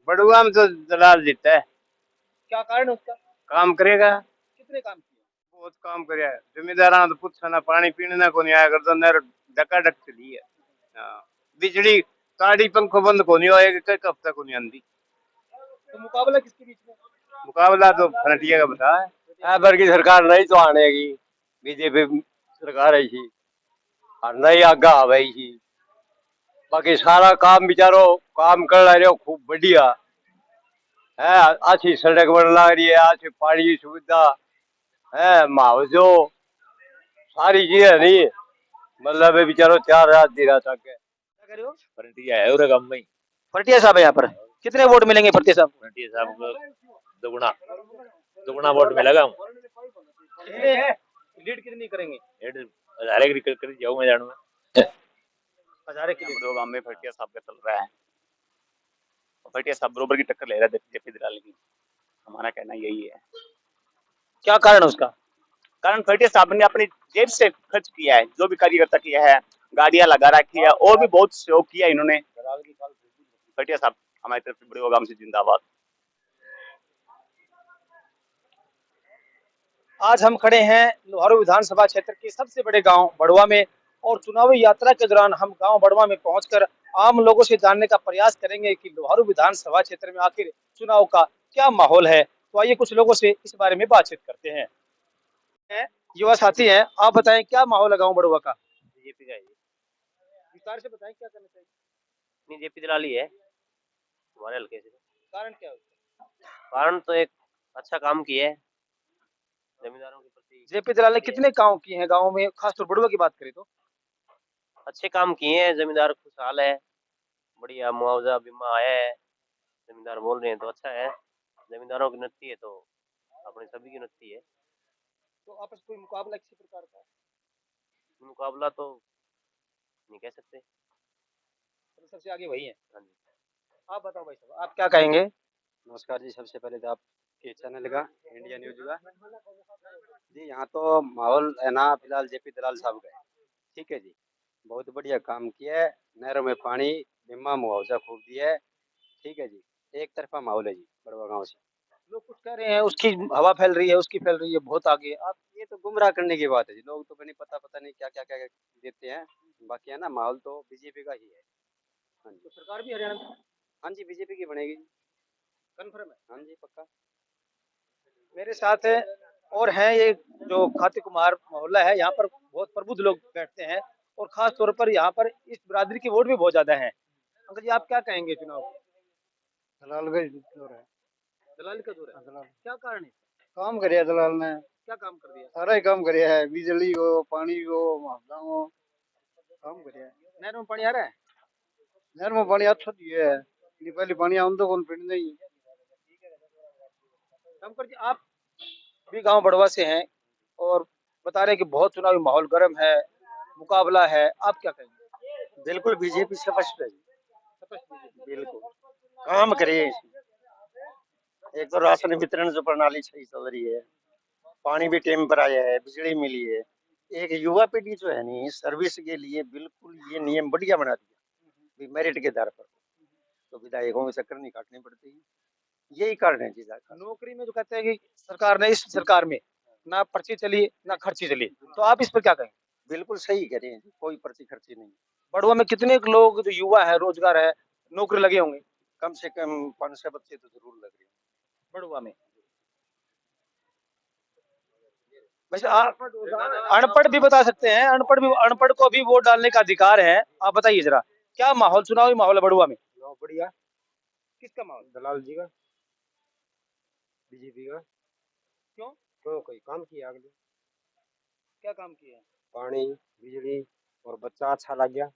बड़ुआ में तो दलाल जीता है। क्या कारण है उसका? काम करेगा। कितने काम किए? बहुत काम करे। जमींदारा तो पूछा ना, पानी पीने ना को नहीं आया करता, नहर डकाडक चली है। हाँ। बिजली काड़ी पंखो बंद को नहीं होएगा, कई हफ्ता को नहीं आंदी। तो मुकाबला किसके बीच में? मुकाबला तो फ्रंटियर का बता है। एबर की सरकार नहीं तो आने की, बीजेपी सरकार है ही और नहीं आगा आवे ही। बाकी सारा काम बिचारो काम कर रहे हो खूब बढ़िया है। अच्छी सड़क बन लग रही है, अच्छी पानी की सुविधा है, मुआवजो सारी चीजें नहीं मतलब बेचारो 4 रात दी रात आके क्या कर रहे हो? फरंटिया है और काम में। फरटिया साहब है यहाँ पर। कितने वोट मिलेंगे फरटिया साहब को? फरंटिया साहब को दुगुना दुगुना वोट मिलेगा। कितने लीड कितनी करेंगे? एड हजारे की कर जाऊं मैं जानूंगा। हजारे की लीड। दो गांव में फटिया साहब का चल रहा है। फटिया साहब बरोबर की टक्कर ले रहा है जेपी दलाल की। हमारा कहना यही है। क्या कारण है उसका? कारण फटिया साहब ने अपनी जेब से खर्च किया है, जो भी कार्यकर्ता किया है, गाड़ियां लगा रखी है और भी बहुत सहयोग किया इन्होंने। फटिया साहब हमारी तरफ से बड़े गांव से जिंदाबाद। आज हम खड़े हैं लोहारू विधानसभा क्षेत्र के सबसे बड़े गांव बड़वा में और चुनावी यात्रा के दौरान हम गांव बड़वा में पहुंचकर आम लोगों से जानने का प्रयास करेंगे कि लोहारू विधानसभा क्षेत्र में आखिर चुनाव का क्या माहौल है। तो आइए कुछ लोगों से इस बारे में बातचीत करते हैं। युवा साथी हैं, आप बताएं क्या माहौल है गाँव बड़वा का? बीजेपी का है जी। विस्तार से बताएं क्या करना चाहिए। नहीं जेपी दलाल ही है हमारे हल्के से। कारण क्या है? कारण तो एक अच्छा काम किया है जमींदारों के प्रति। जेपी दलाल ने कितने काम किए हैं गाँव में, खासतौर बड़वा की बात करें तो? अच्छे काम किए हैं, जमींदार खुशहाल है, बढ़िया मुआवजा बीमा आया है। जमींदार बोल रहे हैं तो अच्छा है। जमींदारों की उन्नति है तो अपने सभी की उन्नति है। तो आपस कोई मुकाबला किसी प्रकार का? मुकाबला तो नहीं कह सकते। तो सबसे आगे वही है। हाँ जी। आप बताओ भाई साहब, आप क्या कहेंगे? नमस्कार जी। सबसे पहले तो आपके चैनल का इंडिया न्यूज का जी, यहाँ तो माहौल है ना फिलहाल जेपी दलाल साहब का है। ठीक है जी, बहुत बढ़िया काम किया है। नहरों में पानी, बीमा, मुआवजा खूब दिया है। ठीक है जी, एक तरफा माहौल है जी बड़वा गांव से। लोग कुछ कह रहे हैं उसकी हवा फैल रही है, उसकी फैल रही है बहुत आगे। आप ये तो गुमराह करने की बात है जी। लोग तो नहीं पता नहीं क्या क्या क्या देते हैं। बाकी है ना माहौल तो बीजेपी का ही है। हाँ जी। तो सरकार भी हरियाणा में हाँ जी, बीजेपी की बनेगी। कन्फर्म है? हाँ जी, पक्का। मेरे साथ है और हैं ये जो खाती कुमार मोहल्ला है, यहाँ पर बहुत प्रबुद्ध लोग बैठते हैं और खास तौर पर यहाँ पर इस बिरादरी की वोट भी बहुत ज्यादा है। अंकल जी, आप क्या कहेंगे चुनाव? दलाल का जोर है। दलाल का जोर है। दलाल क्या कारण है? काम करे दलाल ने। क्या काम कर दिया? सारा ही काम करे है, बिजली को, पानी को, मुआवजा को काम करे है। नहर में पानी आ रहा है? नहर में पानी अच्छा दिया है। नहीं पहले पानी आम तो कौन पिंड नहीं। रामकर जी, आप भी गांव बड़वा से हैं और बता रहे हैं कि बहुत चुनावी माहौल गर्म है, मुकाबला है, आप क्या कहेंगे? बिल्कुल बीजेपी स्पष्ट है जी। स्पष्ट बीजेपी। बिल्कुल काम करे। एक तो राशन वितरण जो प्रणाली सही चल रही है, पानी भी टाइम पर आया है, बिजली मिली है। एक युवा पीढ़ी जो है नहीं सर्विस के लिए बिल्कुल ये नियम बढ़िया बना दिया मेरिट के आधार पर, तो विधायकों के चक्कर नहीं काटने पड़ते हैं। यही कारण है जी। नौकरी में जो कहते हैं कि सरकार ने, इस सरकार में ना पर्ची चली ना खर्ची चली, तो आप इस पर क्या कहेंगे? बिल्कुल सही कह रहे हैं जी, कोई पर्ची खर्ची नहीं। बड़ुआ में कितने लोग जो युवा है, रोजगार है, नौकरी लगे होंगे कम से कम 500 बच्चे तो जरूर लग रहे हैं बड़ुआ में। वैसे आप अनपढ़ भी बता सकते हैं, अनपढ़ को भी वोट डालने का अधिकार है। आप बताइए जरा, क्या माहौल, चुनावी माहौल है बड़ुआ में? बढ़िया। किसका माहौल? दलाल जी का, बीजेपी का। क्यों? क्यों, कोई काम किया अगले? क्या काम किया? पानी, बिजली और बच्चा अच्छा लग गया,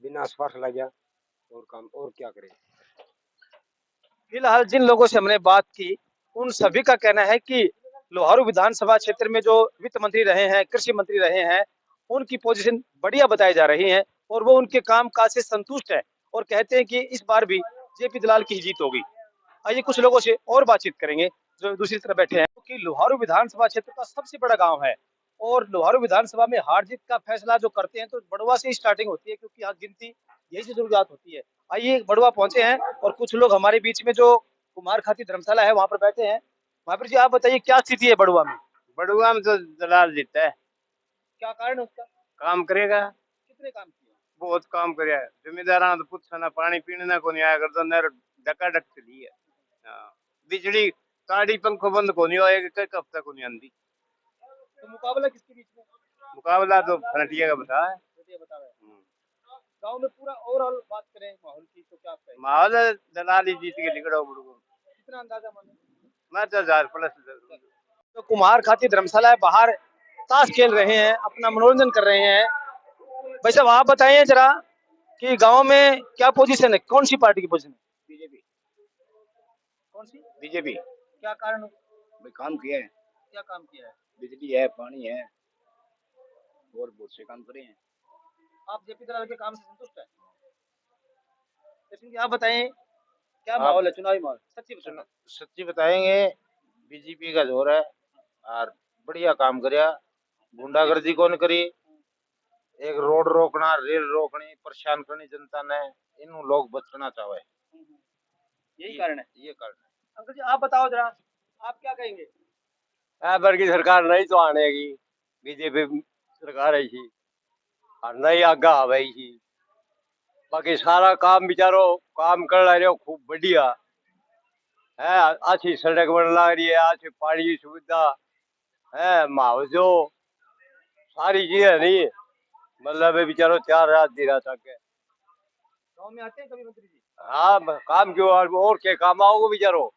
बिना स्पर्श लग गया। और काम और क्या करे। फिलहाल जिन लोगों से हमने बात की, उन सभी का कहना है कि लोहारू विधानसभा क्षेत्र में जो वित्त मंत्री रहे हैं, कृषि मंत्री रहे हैं, उनकी पोजीशन बढ़िया बताई जा रही है और वो उनके काम काज से संतुष्ट है और कहते हैं कि इस बार भी जेपी दलाल की ही जीत होगी। आइए कुछ लोगों से और बातचीत करेंगे जो दूसरी तरफ बैठे हैं। क्योंकि लोहारू विधानसभा क्षेत्र का सबसे बड़ा गांव है और लोहारू विधानसभा में हार जीत का फैसला जो करते हैं तो बड़वा से ही स्टार्टिंग होती है, क्योंकि यहाँ गिनती यही से शुरुआत होती है। आइए बड़ुआ पहुंचे हैं और कुछ लोग हमारे बीच में जो कुमार खाती धर्मशाला है वहाँ पर बैठे हैं। महावीर जी आप बताइए क्या स्थिति है बड़ुआ में? बड़ुआ में तो दलाल जीता है। क्या कारण है उसका? काम करेगा, कितने काम किए? बहुत काम करे है। जमींदारा तो पूछा ना, पानी पीने ना को नहीं आया करता, नहर डकाडक चली है। हाँ, बिजली ताड़ी पंखो बंद को नहीं होएगा, कई हफ्ता को नहीं आंदी। तो मुकाबला किसके बीच में? मुकाबला तो फ्रंटिया का बता है। ये बता रहे हैं। गांव में पूरा ओवरऑल बात करें माहौल की तो क्या कहेंगे? माहौल दलाल ही जीत के निकलो बड़ुआ। कितना अंदाजा माने? मैं तो 1000 प्लस। तो कुमार खाती धर्मशाला है, बाहर ताश खेल रहे हैं, अपना मनोरंजन कर रहे हैं। भाई साहब आप बताइए जरा कि गांव में क्या पोजीशन है, कौन सी पार्टी की पोजीशन है? बीजेपी। कौन सी? बीजेपी। क्या कारण? भाई काम किया है, क्या काम किया है? बिजली है, पानी है और बहुत से काम करे हैं। आप जेपी दलाल के काम से संतुष्ट है? लेकिन आप बताएं क्या माहौल है, चुनावी माहौल? सच्ची बताना। सच्ची बताएंगे, बीजेपी का जोर है और बढ़िया काम करया, गुंडागर्दी कौन करी, एक रोड रोकना, रेल रोकनी, परेशान करनी जनता ने, इन लोग बचना चाहे। यही कारण है। ये कारण है। अंकल जी आप बताओ जरा, आप क्या कहेंगे? बार की सरकार नहीं तो आने की, बीजेपी सरकार है सी और नहीं आगा आवे सी। बाकी सारा काम बिचारो काम कर रहे हो खूब बढ़िया है। अच्छी सड़क बन लग रही है, अच्छी पानी की सुविधा है, मुआवजो सारी चीजें नहीं है। मतलब है बिचारो 4 रात दी रात आके। गांव में आते हैं कभी मंत्री जी? हाँ काम क्यों और क्या काम आओगे बिचारो,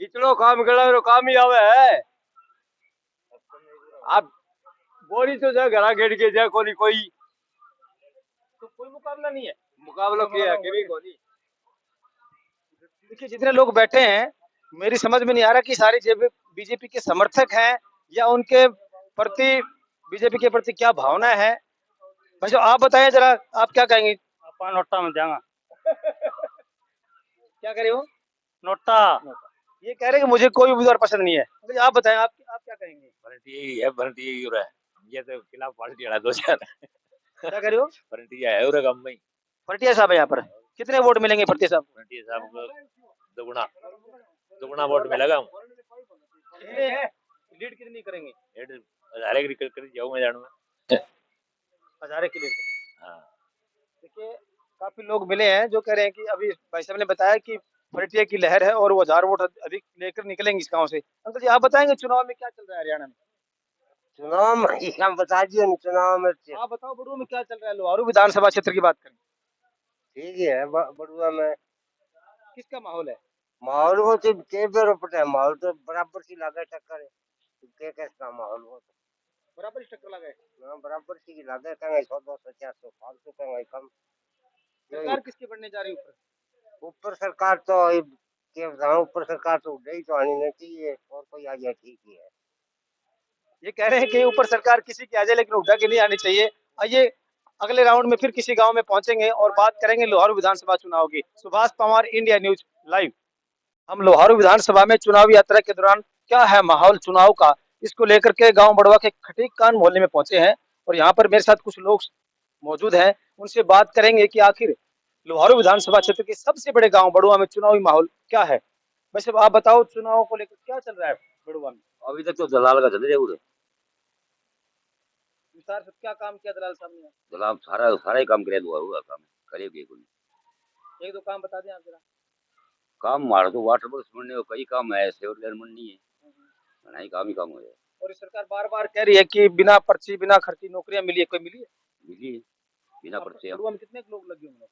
इतना काम कर रहे हो, काम ही आवे है। आप बोली तो जा घरा गेट के जा कोई कोई तो कोई मुकाबला नहीं है। मुकाबला किया है कभी कोई। देखिए जितने लोग बैठे हैं मेरी समझ में नहीं आ रहा कि सारे बीजेपी के समर्थक हैं या उनके प्रति बीजेपी के प्रति क्या भावना है। भाई साहब आप बताएं जरा, आप क्या कहेंगे? अपन नोटा में जाऊंगा। क्या कह रहे हो? नोटा। ये कह रहे हैं कि मुझे कोई उम्मीदवार पसंद नहीं है। भाई आप बताएं आप क्या कहेंगे? भरती है, भरती ही हो रहा है। ये तो खिलाफ पार्टी वाला 2-4 क्या कह रहे हो? भरती है और काम में फटिया साहब है यहाँ पर, कितने वोट मिलेंगे फटिया साहब को? भरती साहब को दुगुना दुगुना वोट मिलेगा। कितने हैं? लीड कितनी करेंगे? हजारे की कर जाऊं मैं जानूंगा। हजारे की लीड करेंगे। हाँ देखिए काफी लोग मिले हैं जो कह रहे हैं कि अभी भाई साहब ने बताया कि फटिया की लहर है और वो 1000 वोट अधिक लेकर निकलेंगे इस गांव से। अंकल जी आप बताएंगे चुनाव में क्या चल रहा है हरियाणा में? चुनाव में हम बता दिए नहीं, चुनाव में आप बताओ बड़ुआ में क्या चल रहा है? लोहारू विधानसभा क्षेत्र की बात करें, ठीक ही है। बड़ुआ में किसका माहौल है? माहौल वो तो के बेरोपट है, माहौल तो बराबर सी लागे टक्कर है। के कैसा माहौल वो तो बराबर ही टक्कर लगा है। बराबर सी की लागे, कहेंगे 100 200 400 500 कहेंगे कम। सरकार किसकी बनने जा रही है ऊपर? ऊपर सरकार तो के बताऊं, ऊपर सरकार तो उड़े तो आनी नहीं चाहिए, और कोई आ जाए ठीक ही है। ये कह रहे हैं कि ऊपर सरकार किसी की आ जाए लेकिन हुड्डा की नहीं आनी चाहिए। आइए अगले राउंड में फिर किसी गांव में पहुंचेंगे और बात करेंगे लोहारू विधानसभा चुनाव की। Subhash Pawar, India news live. हम लोहारू विधानसभा में चुनावी यात्रा के दौरान क्या है माहौल चुनाव का, इसको लेकर के गांव बड़वा के खटीक कान मोहल्ले में पहुंचे हैं और यहाँ पर मेरे साथ कुछ लोग मौजूद हैं, उनसे बात करेंगे कि आखिर लोहारू विधानसभा क्षेत्र के सबसे बड़े गांव बड़ुआ में चुनावी माहौल क्या है। वैसे आप बताओ चुनाव को लेकर क्या चल रहा है बड़ुआ में? अभी तक तो दलाल का चल रहा है। विस्तार से क्या काम किया दलाल साहब ने? दलाल सारा ही काम करे, हुआ काम करेगी कोई एक दो काम बता दें आप जरा। काम मार तो वाटर बॉक्स बनने को कई काम है, सेवर लेयर मंडी है, नहीं काम ही काम हो जाए। और इस सरकार बार बार कह रही है कि बिना पर्ची बिना खर्ची नौकरियां मिली है, कोई मिली है? मिली बिना पर्चे बड़ुआ में कितने लोग लगे होंगे?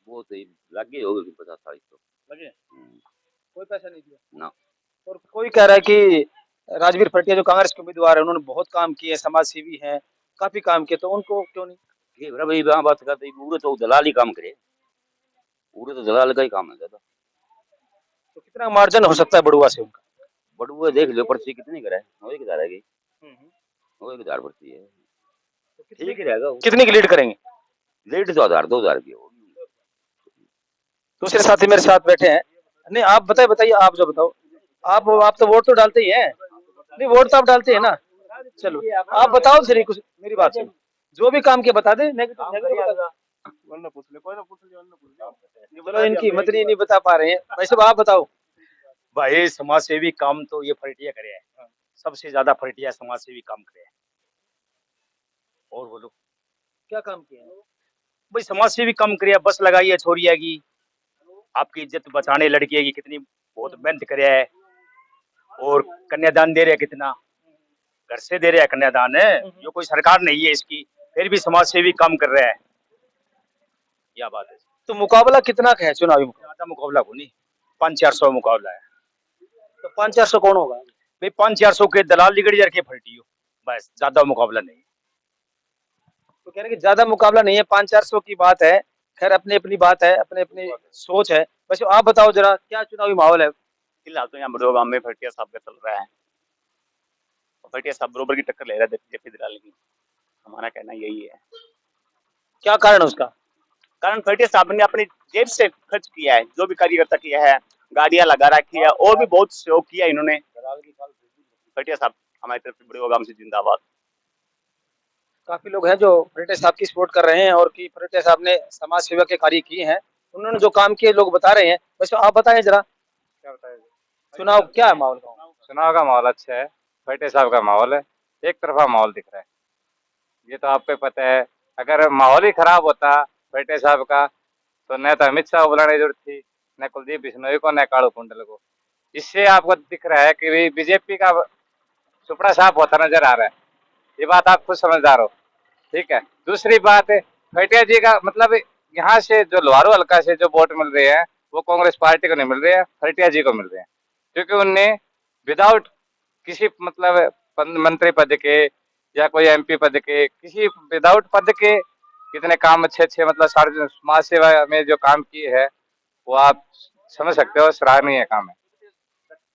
वो तो लगे होगी 50-40 तो लगे। कोई पैसा नहीं दिया ना। और कोई कह रहा है कि राजवीर फटिया जो कांग्रेस के उम्मीदवार है उन्होंने बहुत काम किए, समाज सेवी हैं, काफी काम किए, तो उनको क्यों नहीं? ठीक है भाई, वहाँ बात करते पूरे तो दलाल ही काम करे, पूरे तो दलाल का ही काम है ज्यादा। तो कितना मार्जिन हो सकता है बड़ुआ से उनका? बड़ुआ देख लो पर्ची कितनी करे, वही किधर रहेगी, वही किधर पर्ची है, ठीक ही रहेगा। कितनी की लीड करेंगे? लीड तो 1000-2000 की होगी। दूसरे साथी मेरे साथ बैठे हैं। नहीं आप बताइए आप जो बताओ। आप तो वोट तो डालते ही हैं। नहीं वोट तो आप डालते हैं ना। चलो आप बताओ सर कुछ मेरी बात सुनो, जो भी काम किया बता दे। नेगेटिव बता दो। वरना पूछ ले, कोई ना पूछ ले, वरना पूछ ले। चलो इनकी हिम्मत नहीं बता पा रहे हैं। भाई साहब आप बताओ। भाई समाज सेवी काम तो ये फरटिया करे है, सबसे ज्यादा फरटिया समाज सेवी काम करे है। और बोलो क्या काम किया है? भाई, समाज सेवी काम करे है, बस लगाई है छोरिया की, आपकी इज्जत बचाने लड़की की कितनी बहुत मेहनत करे है। और कन्यादान दे रहे हैं, कितना घर से दे रहे हैं कन्यादान है, जो कोई सरकार नहीं है इसकी, फिर भी समाज सेवी काम कर रहा है। क्या बात है। तो मुकाबला कितना का है चुनावी मुकाबला? ज्यादा मुकाबला को नहीं, 500-400 मुकाबला है। तो 500-400 कौन होगा? भाई 500-400 के दलाल लिगड़ जा के फरटी हो, बस, ज्यादा मुकाबला नहीं। तो कह रहे हैं कि ज्यादा मुकाबला नहीं है, 500-400 की बात है। खैर अपनी अपनी बात है, अपने अपनी सोच है। वैसे आप बताओ जरा क्या चुनावी माहौल है? फिलहाल तो यहाँ बड़ो गांव में फटिया साहब का चल रहा है, फटिया साहब बरोबर की टक्कर ले रहा है जेपी दलाल की, हमारा कहना यही है। क्या कारण है उसका? कारण फटिया साहब ने अपनी जेब से खर्च किया है, जो भी कार्यकर्ता किया है, गाड़ियां लगा रखी है, और भी बहुत सहयोग किया इन्होंने। फटिया साहब हमारी तरफ से बड़े गांव से जिंदाबाद। काफी लोग हैं जो फर्नांडिस साहब की सपोर्ट कर रहे हैं और कि फर्नांडिस साहब ने समाज सेवा के कार्य किए हैं, उन्होंने जो काम किए लोग बता रहे हैं। वैसे आप बताएं जरा, क्या बताया? चुनाव क्या है माहौल का? चुनाव का माहौल अच्छा है, फटे साहब का माहौल है, एक तरफा माहौल दिख रहा है। ये तो आपको पता है, अगर माहौल ही खराब होता फटे साहब का तो न तो अमित शाह को बुलाने की जरूरत थी, न कुलदीप बिश्नोई को, न कालू कुंडल को। इससे आपको दिख रहा है कि बीजेपी का सुपड़ा साफ होता नजर आ रहा है। ये बात आप खुद समझदार हो, ठीक है। दूसरी बात, फटिया जी का मतलब यहाँ से जो लोहारू हल्का से जो वोट मिल रहे हैं वो कांग्रेस पार्टी को नहीं मिल रहे हैं, फटिया जी को मिल रहे हैं, क्योंकि उनने विदाउट किसी मतलब मंत्री पद के या कोई एमपी पद के, किसी विदाउट पद के कितने काम अच्छे अच्छे मतलब सार्वजनिक समाज सेवा में जो काम किए हैं वो आप समझ सकते हो, सराहनीय काम है।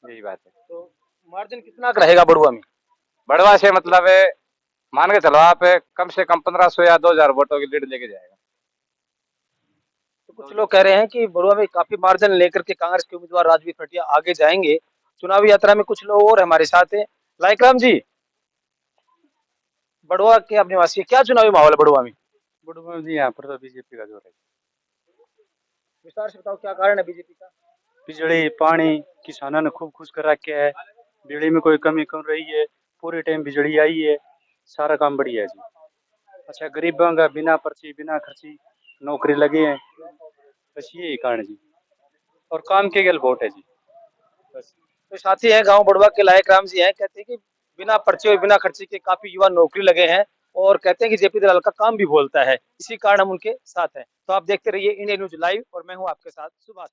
यही बात है। तो मार्जिन कितना का रहेगा बड़ुआ में? बड़वा से मतलब मान के चलो आप कम से कम 1500 या 2000 वोटों की लीड लेके जाएगा। तो कुछ लोग कह रहे हैं कि बड़ुआ में काफी मार्जिन लेकर के कांग्रेस के उम्मीदवार राजवीर खटिया आगे जाएंगे चुनावी यात्रा में। कुछ लोग और हमारे साथ हैं। लाइकराम जी, बड़ुआ के आप निवासी, क्या चुनावी माहौल है बड़ुआ में? बड़वा जी यहाँ पर तो बीजेपी का जोर है। विस्तार से बताओ क्या कारण है बीजेपी का? बिजली पानी किसानों ने खूब खुश कर रखे है, बिजली में कोई कमी कर रही है, पूरे टाइम बिजली आई है, सारा काम बढ़िया है जी। अच्छा, गरीबों का बिना पर्ची बिना खर्ची नौकरी लगे हैं, बस यही कारण जी, और काम के गल वोट है जी, बस। तो साथी हैं गांव बड़ुआ के लायकराम जी हैं, कहते हैं कि बिना पर्चे और बिना खर्चे के काफी युवा नौकरी लगे हैं और कहते हैं कि जेपी दलाल का काम भी बोलता है, इसी कारण हम उनके साथ हैं। तो आप देखते रहिए इंडिया न्यूज लाइव और मैं हूं आपके साथ सुभाष।